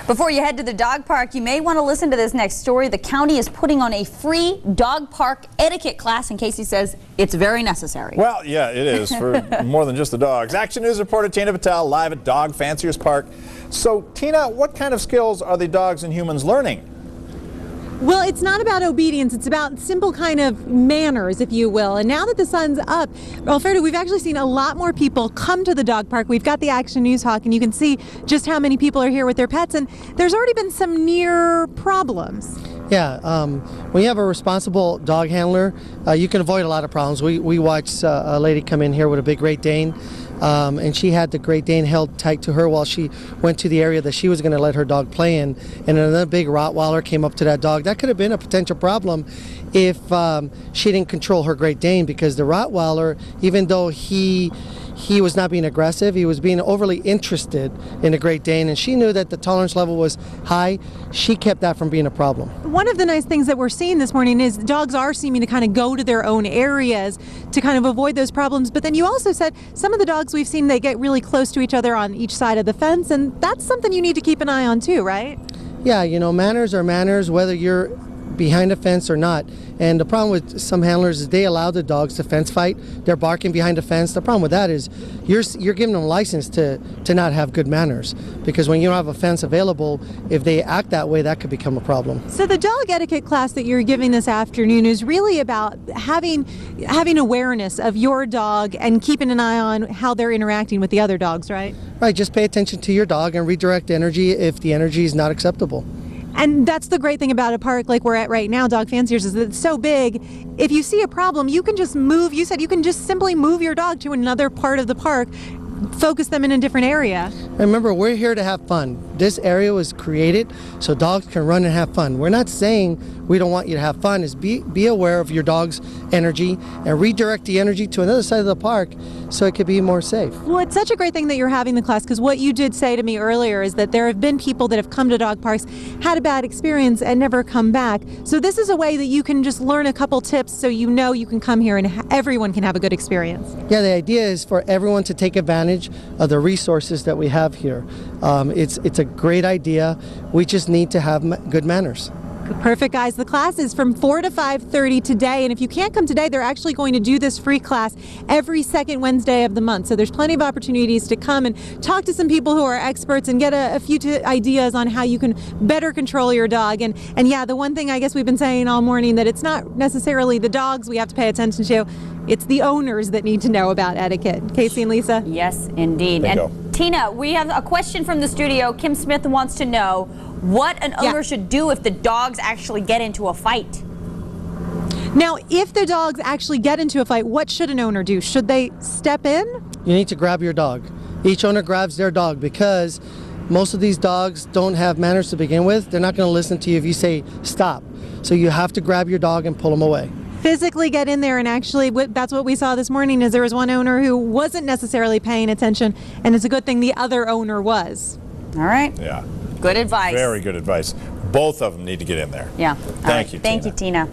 Before you head to the dog park, you may want to listen to this next story. The county is putting on a free dog park etiquette class, and Casey says it's very necessary. Well, yeah, it is for more than just the dogs. Action News reporter Tina Patel live at Dog Fancier's Park. So, Tina, what kind of skills are the dogs and humans learning? Well, it's not about obedience. It's about simple kind of manners, if you will. And now that the sun's up, Alfredo, we've actually seen a lot more people come to the dog park. We've got the Action News Hawk, and you can see just how many people are here with their pets. And there's already been some near problems. Yeah, when you have a responsible dog handler, you can avoid a lot of problems. We watched a lady come in here with a big Great Dane, and she had the Great Dane held tight to her while she went to the area that she was going to let her dog play in, and another big Rottweiler came up to that dog. That could have been a potential problem if she didn't control her Great Dane, because the Rottweiler, even though he was not being aggressive, he was being overly interested in the Great Dane, and she knew that the tolerance level was high. She kept that from being a problem. One of the nice things that we're seeing this morning is dogs are seeming to kind of go to their own areas to kind of avoid those problems. But then you also said some of the dogs we've seen, they get really close to each other on each side of the fence, and that's something you need to keep an eye on too, right? Yeah, you know, manners are manners, whether you're behind a fence or not. And the problem with some handlers is they allow the dogs to fence fight. They're barking behind the fence. The problem with that is you're giving them a license to not have good manners, because when you don't have a fence available, if they act that way, that could become a problem. So the dog etiquette class that you're giving this afternoon is really about having awareness of your dog and keeping an eye on how they're interacting with the other dogs, right? Right, just pay attention to your dog and redirect energy if the energy is not acceptable. And that's the great thing about a park like we're at right now, Dog Fancier's, is that it's so big. If you see a problem, you can just move. You said you can just simply move your dog to another part of the park, focus them in a different area. Remember, we're here to have fun. This area was created so dogs can run and have fun. We're not saying we don't want you to have fun. Is be aware of your dog's energy and redirect the energy to another side of the park so it could be more safe. Well, it's such a great thing that you're having the class, because what you did say to me earlier is that there have been people that have come to dog parks, had a bad experience, and never come back. So this is a way that you can just learn a couple tips so you know you can come here and everyone can have a good experience. Yeah, the idea is for everyone to take advantage of the resources that we have here. It's a great idea. We just need to have good manners. Perfect, guys. The class is from 4 to 5:30 today, and if you can't come today, they're actually going to do this free class every second Wednesday of the month. So there's plenty of opportunities to come and talk to some people who are experts and get a few ideas on how you can better control your dog. And yeah, the one thing I guess we've been saying all morning, that it's not necessarily the dogs we have to pay attention to. It's the owners that need to know about etiquette. Casey and Lisa? Yes, indeed. Bingo. And Tina, we have a question from the studio. Kim Smith wants to know what an owner should do if the dogs actually get into a fight. Now, if the dogs actually get into a fight, what should an owner do? Should they step in? You need to grab your dog. Each owner grabs their dog, because most of these dogs don't have manners to begin with. They're not going to listen to you if you say stop. So you have to grab your dog and pull them away. Physically get in there, and actually that's what we saw this morning, is there was one owner who wasn't necessarily paying attention, and it's a good thing the other owner was. All right. Yeah. Good advice. Very good advice. Both of them need to get in there. Yeah. Thank you, Tina. Thank you, Tina.